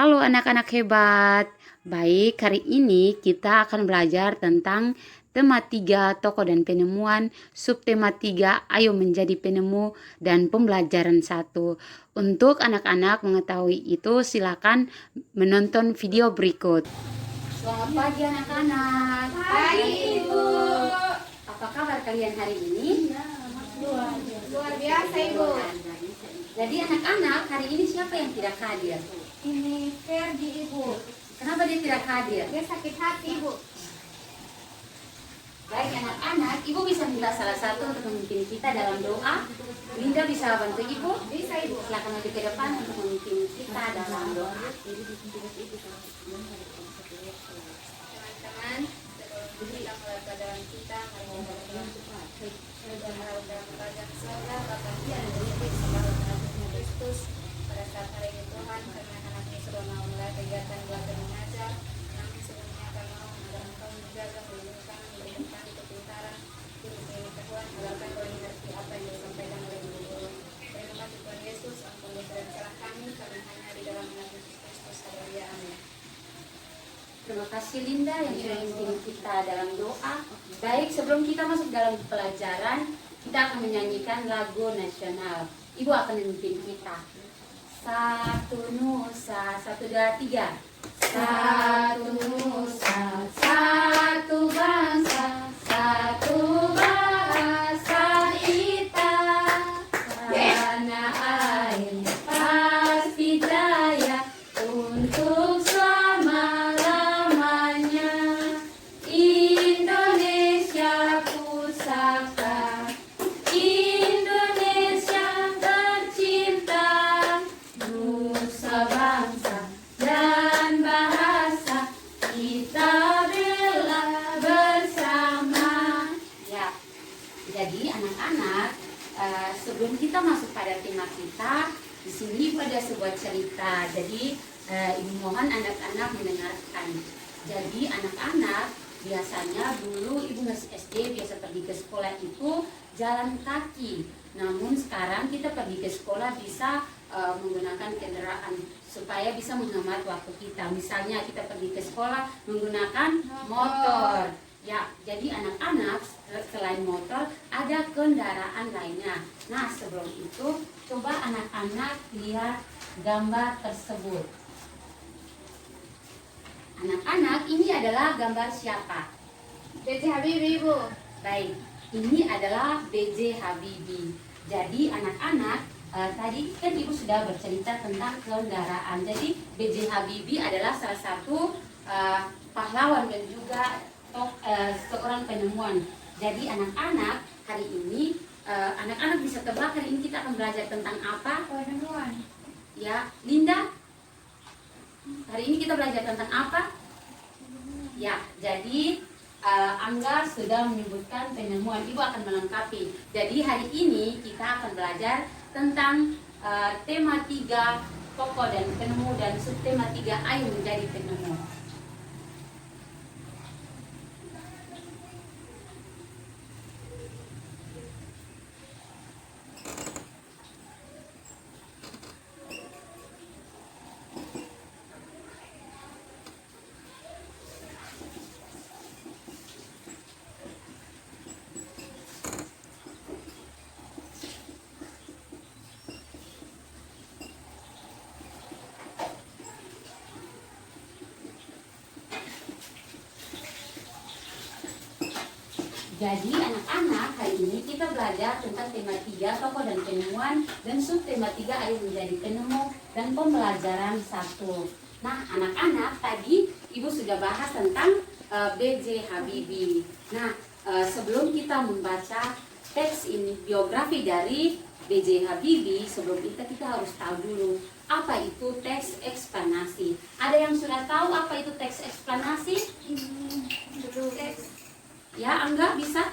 Halo anak-anak hebat. Baik, hari ini kita akan belajar tentang tema 3 tokoh dan penemuan, subtema 3 ayo menjadi penemu, dan pembelajaran 1. Untuk anak-anak mengetahui itu silakan menonton video berikut. Selamat pagi anak-anak. Pagi Ibu. Apa kabar kalian hari ini? Luar biasa Ibu. Jadi anak-anak hari ini siapa yang tidak hadir? Ini Ferdi Ibu. Kenapa dia tidak hadir? Dia sakit hati Ibu. Baik anak-anak, Ibu bisa minta salah satu untuk memimpin kita dalam doa. Linda bisa bantu Ibu? Bisa Ibu. Silakan maju ke depan untuk memimpin kita dalam doa. Teman-teman, sebelum kita mulai pelajaran kita, mari kita berdoa. Dalam kerajaan surga, Bapa yang berada di Kristus, pada saat hari ini Tuhan, karena anak ini sudah mau mulai kegiatan belajar mengajar, namun sebelumnya akan mau agar Engkau menjaga, melindungi kami, memberikan kami kepintaran, ilmu pengetahuan, agar kami mengerti apa yang disampaikan oleh guru. Terima kasih Tuhan Yesus, ampun dosa dan salah kami, karena hanya di dalam nama Yesus Kristus, haleluya, amin. Terima kasih Linda yang sudah memimpin kita dalam doa. Baik, sebelum kita masuk dalam pelajaran, kita akan menyanyikan lagu nasional. Ibu akan memimpin kita. Satu nusa, 1, 2, 3. Satu nusa, satu bangsa, satu bahasa kita. Tanah air pasti jaya untuk selama-lamanya. Indonesia pusaka, Indonesia tercinta, nusa bangsa dan bahasa kita bela bersama. Ya, jadi anak-anak, sebelum kita masuk pada tema kita, di sini ada sebuah cerita. Jadi Ibu mohon anak-anak mendengarkan. Jadi anak-anak biasanya dulu Ibu masih SD biasa pergi ke sekolah itu jalan kaki. Namun sekarang kita pergi ke sekolah bisa menggunakan kendaraan supaya bisa menghemat waktu kita. Misalnya kita pergi ke sekolah menggunakan motor. Ya, jadi anak-anak selain motor ada kendaraan lainnya. Nah, sebelum itu coba anak-anak lihat gambar tersebut. Anak-anak, ini adalah gambar siapa? B.J. Habibie Ibu. Baik, ini adalah B.J. Habibie. Jadi anak-anak, tadi kan Ibu sudah bercerita tentang kendaraan. Jadi B.J. Habibie adalah salah satu pahlawan dan juga seorang penemuan. Jadi anak-anak, hari ini anak-anak bisa tebak hari ini kita akan belajar tentang apa? Penemuan. Ya, Linda, hari ini kita belajar tentang apa? Ya, jadi Angga sudah menyebutkan penemuan. Ibu akan melengkapi. Jadi hari ini kita akan belajar tentang tema 3 tokoh dan penemu, dan subtema 3 ayo menjadi penemu. Jadi anak-anak, hari ini kita belajar tentang tema 3 tokoh dan penemuan, dan subtema 3 ayo menjadi penemu, dan pembelajaran 1. Nah anak-anak, tadi Ibu sudah bahas tentang B.J. Habibie. Nah sebelum kita membaca teks ini biografi dari B.J. Habibie, sebelum itu kita harus tahu dulu apa itu teks eksplanasi. Ada yang sudah tahu apa itu teks eksplanasi? Dulu teks. Ya, Angga bisa?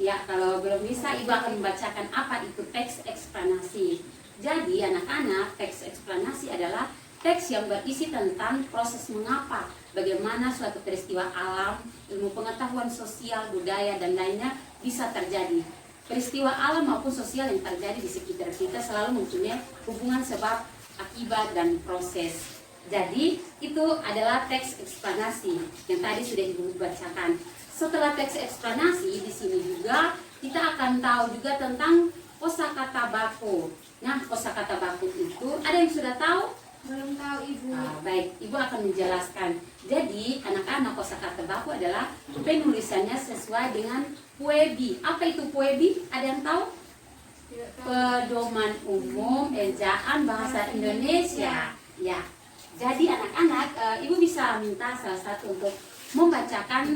Ya, kalau belum bisa, Ibu akan membacakan apa itu teks eksplanasi. Jadi, anak-anak, teks eksplanasi adalah teks yang berisi tentang proses mengapa, bagaimana suatu peristiwa alam, ilmu pengetahuan sosial, budaya, dan lainnya bisa terjadi. Peristiwa alam maupun sosial yang terjadi di sekitar kita selalu mempunyai hubungan sebab akibat, dan proses. Jadi itu adalah teks eksplanasi yang tadi sudah Ibu bacakan. Setelah teks eksplanasi, di sini juga kita akan tahu juga tentang kosakata baku. Nah, kosakata baku itu ada yang sudah tahu? Belum tahu Ibu. Baik, Ibu akan menjelaskan. Jadi, anak-anak kosakata baku adalah penulisannya sesuai dengan PUEBI. Apa itu PUEBI? Ada yang tahu? Tidak tahu. Pedoman Umum Ejaan Bahasa Indonesia. Ya. Jadi anak-anak, Ibu bisa minta salah satu untuk membacakan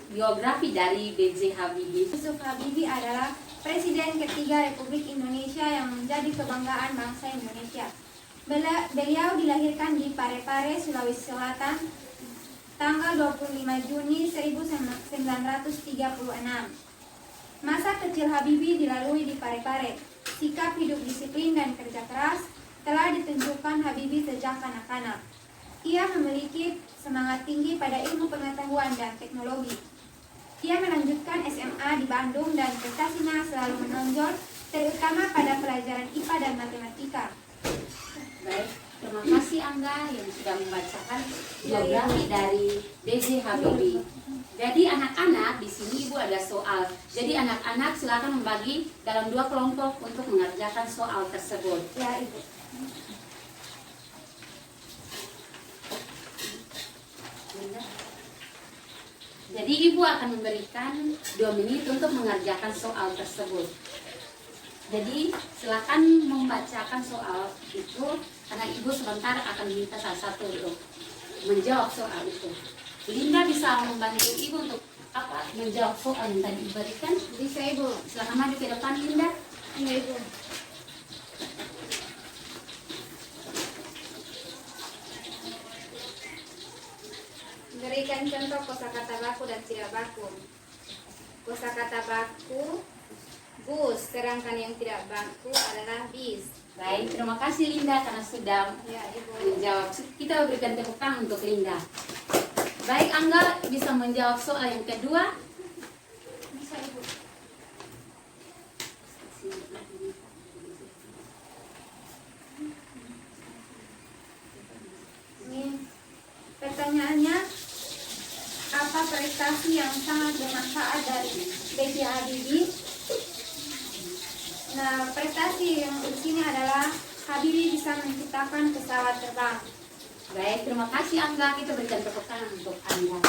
biografi dari B.J. Habibie. Yusuf Habibie adalah Presiden ketiga Republik Indonesia yang menjadi kebanggaan bangsa Indonesia. Beliau dilahirkan di Parepare, Sulawesi Selatan, tanggal 25 Juni 1936. Masa kecil Habibie dilalui di Parepare. Sikap hidup disiplin dan kerja keras telah ditunjukkan Habibie sejak kanak-kanak. Ia memiliki semangat tinggi pada ilmu pengetahuan dan teknologi. Ia melanjutkan SMA di Bandung dan prestasinya selalu menonjol, terutama pada pelajaran IPA dan matematika. Baik, terima kasih Angga yang sudah membacakan biografi dari B.J. Habibie. Jadi anak-anak, di sini Ibu ada soal. Jadi anak-anak silakan membagi dalam 2 kelompok untuk mengerjakan soal tersebut. Ya, Ibu. Jadi Ibu akan memberikan 2 menit untuk mengerjakan soal tersebut. Jadi silakan membacakan soal itu, karena Ibu sebentar akan minta salah satu untuk menjawab soal itu. Linda bisa membantu Ibu untuk menjawab soal yang tadi diberikan. Bisa Ibu. Silakan maju ke depan Linda. Iya Ibu. Berikan contoh kosakata baku dan tidak baku. Kosakata baku bus, sedangkan yang tidak baku adalah bis. Baik, terima kasih Linda karena sudah Ya, Ibu. menjawab. Kita berikan tepuk tangan untuk Linda. Baik, Angga bisa menjawab soal yang kedua. Bisa Ibu. Ini pertanyaannya, apa prestasi yang sangat bermanfaat dari B.J. Habibie? Nah, prestasi yang di sini adalah Habibie bisa menciptakan pesawat terbang. Baik, terima kasih Angga. Kita berikan tepuk tangan untuk Angga.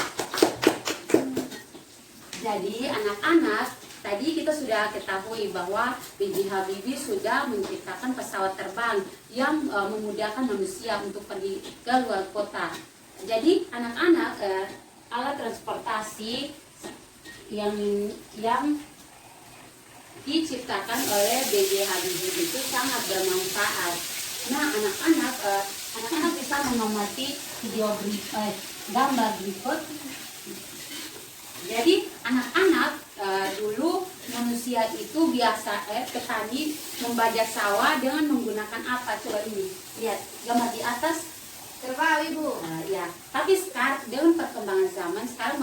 Jadi anak-anak, tadi kita sudah ketahui bahwa B.J. Habibie sudah menciptakan pesawat terbang yang memudahkan manusia untuk pergi ke luar kota. Jadi anak-anak, alat transportasi yang diciptakan oleh B.J. Habibie itu sangat bermanfaat. Nah, anak-anak bisa mengamati gambar berikut. Jadi anak-anak dulu manusia itu biasa petani membajak sawah dengan menggunakan apa? Coba ini lihat gambar di atas. Terbang Ibu. Ya, tapi sekarang dengan perkembangan zaman sekarang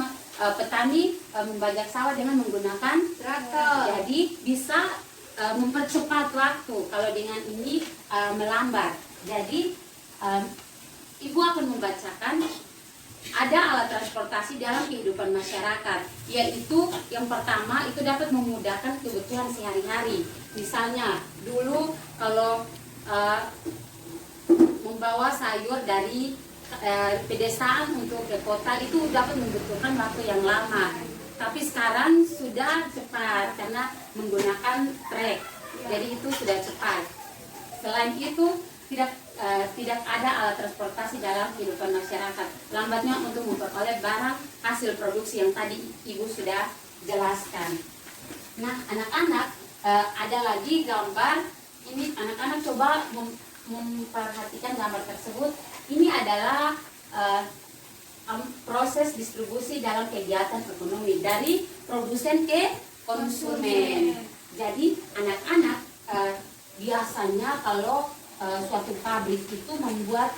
petani membajak sawah dengan menggunakan Traktor. Jadi bisa mempercepat waktu. Kalau dengan ini melambat. Jadi Ibu akan membacakan ada alat transportasi dalam kehidupan masyarakat, yaitu yang pertama itu dapat memudahkan kebutuhan sehari-hari. Misalnya dulu kalau membawa sayur dari pedesaan untuk ke kota itu dapat membutuhkan waktu yang lama. Tapi sekarang sudah cepat karena menggunakan trek. Jadi itu sudah cepat. Selain itu tidak ada alat transportasi dalam kehidupan masyarakat. Lambatnya untuk memperoleh barang hasil produksi yang tadi Ibu sudah jelaskan. Nah, anak-anak ada lagi gambar. Ini anak-anak coba memperhatikan gambar tersebut. Ini adalah proses distribusi dalam kegiatan ekonomi dari produsen ke konsumen. Jadi anak-anak biasanya kalau suatu pabrik itu membuat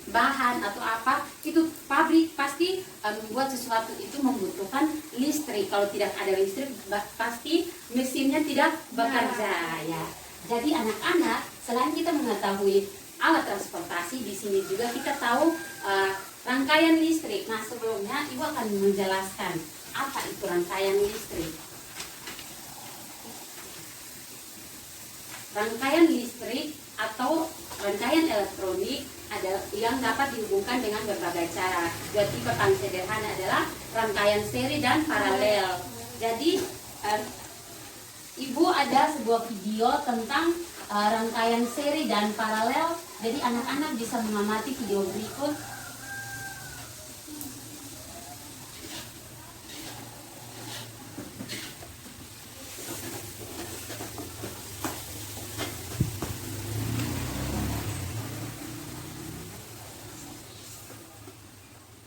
bahan atau apa, itu pabrik pasti membuat sesuatu itu membutuhkan listrik. Kalau tidak ada listrik pasti mesinnya tidak bekerja ya. Jadi anak-anak selain kita mengetahui alat transportasi, di sini juga kita tahu rangkaian listrik. Nah, sebelumnya Ibu akan menjelaskan apa itu rangkaian listrik. Rangkaian listrik atau rangkaian elektronik ada yang dapat dihubungkan dengan berbagai cara. Dua tipe paling sederhana adalah rangkaian seri dan paralel. Jadi Ibu ada sebuah video tentang rangkaian seri dan paralel. Jadi anak-anak bisa mengamati video berikut.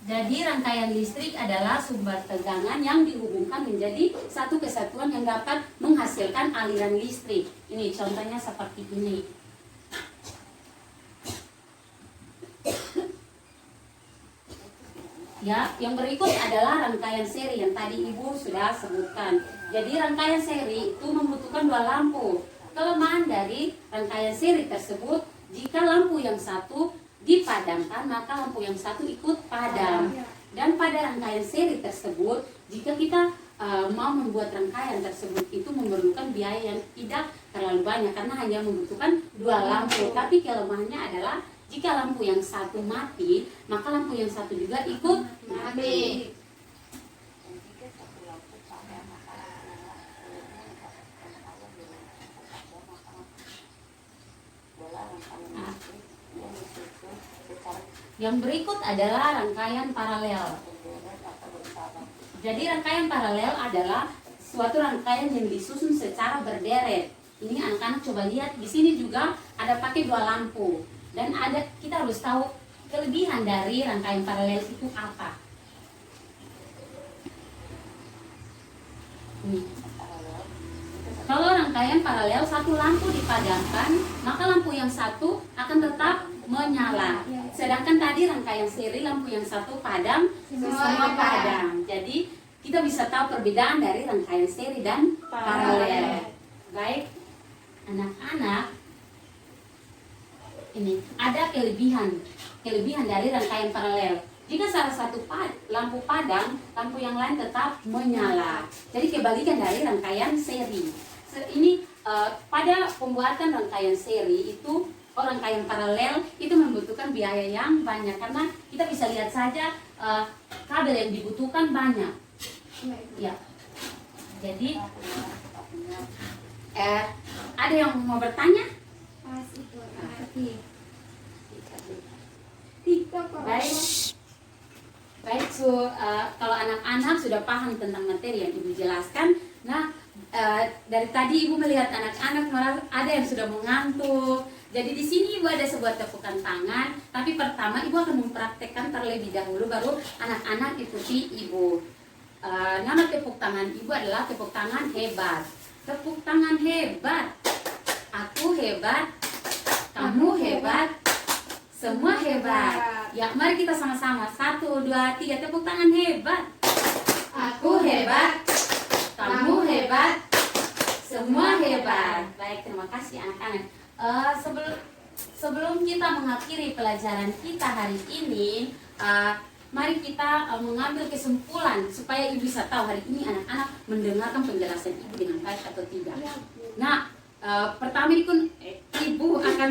Jadi rangkaian listrik adalah sumber tegangan yang dihubungkan menjadi satu kesatuan yang dapat menghasilkan aliran listrik. Ini contohnya seperti ini. Ya, yang berikut adalah rangkaian seri yang tadi Ibu sudah sebutkan. Jadi rangkaian seri itu membutuhkan dua lampu. Kelemahan dari rangkaian seri tersebut, jika lampu yang satu dipadamkan, maka lampu yang satu ikut padam. Dan pada rangkaian seri tersebut, jika kita mau membuat rangkaian tersebut itu memerlukan biaya yang tidak terlalu banyak karena hanya membutuhkan dua lampu. Tapi kelemahannya adalah jika lampu yang satu mati, maka lampu yang satu juga ikut mati. Yang berikut adalah rangkaian paralel. Jadi rangkaian paralel adalah suatu rangkaian yang disusun secara berderet. Ini anak-anak coba lihat, di sini juga ada pakai dua lampu. Dan kita harus tahu kelebihan dari rangkaian paralel itu apa. Nih. Kalau rangkaian paralel satu lampu dipadamkan, maka lampu yang satu akan tetap menyala. Sedangkan tadi rangkaian seri lampu yang satu padam, semua padam. Jadi kita bisa tahu perbedaan dari rangkaian seri dan paralel. Baik, anak-anak, ini ada kelebihan dari rangkaian paralel. Jika salah satu lampu padam, lampu yang lain tetap menyala. Jadi kebalikan dari rangkaian seri. Ini pada pembuatan rangkaian seri itu rangkaian paralel itu membutuhkan biaya yang banyak karena kita bisa lihat saja kabel yang dibutuhkan banyak. Ya. Jadi ada yang mau bertanya? Baik. Baik, kalau anak-anak sudah paham tentang materi yang Ibu jelaskan, nah dari tadi Ibu melihat anak-anak malah ada yang sudah mengantuk. Jadi di sini Ibu ada sebuah tepukan tangan, tapi pertama Ibu akan mempraktekkan terlebih dahulu, baru anak-anak ikuti Ibu. Nama tepuk tangan Ibu adalah tepuk tangan hebat. Tepuk tangan hebat. Aku hebat, kamu hebat, semua hebat. Ya, mari kita sama-sama. 1, 2, 3, tepuk tangan hebat. Aku hebat, kamu hebat, semua hebat. Baik, terima kasih anak-anak. Sebelum kita mengakhiri pelajaran kita hari ini, mari kita mengambil kesimpulan supaya Ibu bisa tahu hari ini anak-anak mendengarkan penjelasan Ibu dengan baik atau tidak. Nah, pertama Ibu akan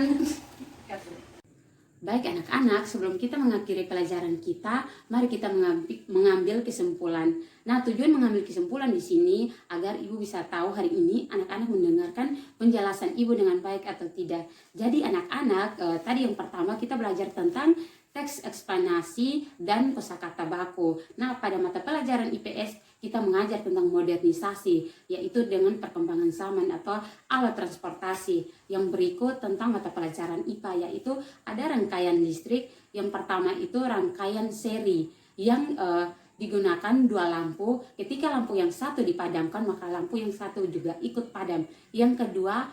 baik anak-anak, sebelum kita mengakhiri pelajaran kita, mari kita mengambil kesimpulan. Nah, tujuan mengambil kesimpulan di sini agar Ibu bisa tahu hari ini anak-anak mendengarkan penjelasan Ibu dengan baik atau tidak. Jadi anak-anak, tadi yang pertama kita belajar tentang teks eksplanasi dan kosakata baku. Nah, pada mata pelajaran IPS kita mengajar tentang modernisasi, yaitu dengan perkembangan zaman atau alat transportasi. Yang berikut tentang mata pelajaran IPA, yaitu ada rangkaian listrik. Yang pertama itu rangkaian seri yang digunakan dua lampu. Ketika lampu yang satu dipadamkan, maka lampu yang satu juga ikut padam. Yang kedua,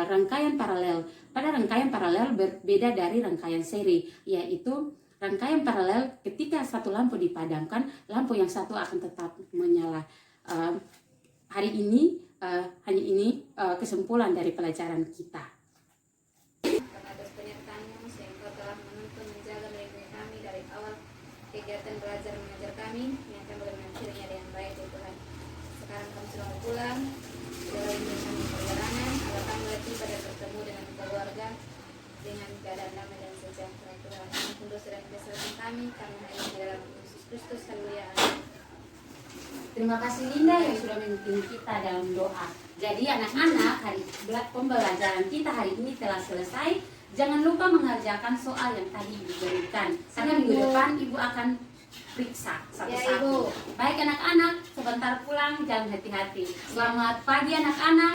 rangkaian paralel. Pada rangkaian paralel berbeda dari rangkaian seri, yaitu rangkaian paralel ketika satu lampu dipadamkan, lampu yang satu akan tetap menyala. Hari ini hanya ini kesimpulan dari pelajaran kita. kegiatan belajar mengajar kami, mengingatkan bagaimana dirinya dengan baik ya Tuhan. Sekarang kami sudah mau pulang, dalam kami perjalanan, agar kami boleh tiba dan bertemu dengan keluarga dengan keadaan damai dan sejahtera Tuhan. Ampun dosa dan kesalahan kami hanya di dalam Yesus Kristus. Haleluya. Terima kasih Linda yang sudah memimpin kita dalam doa. Jadi anak-anak, hari pembelajaran kita hari ini telah selesai. Jangan lupa mengerjakan soal yang tadi Ibu berikan. Karena minggu depan Ibu akan periksa Ya, satu-satu. Ibu. Baik anak-anak, sebentar pulang, jangan hati-hati. Selamat pagi anak-anak.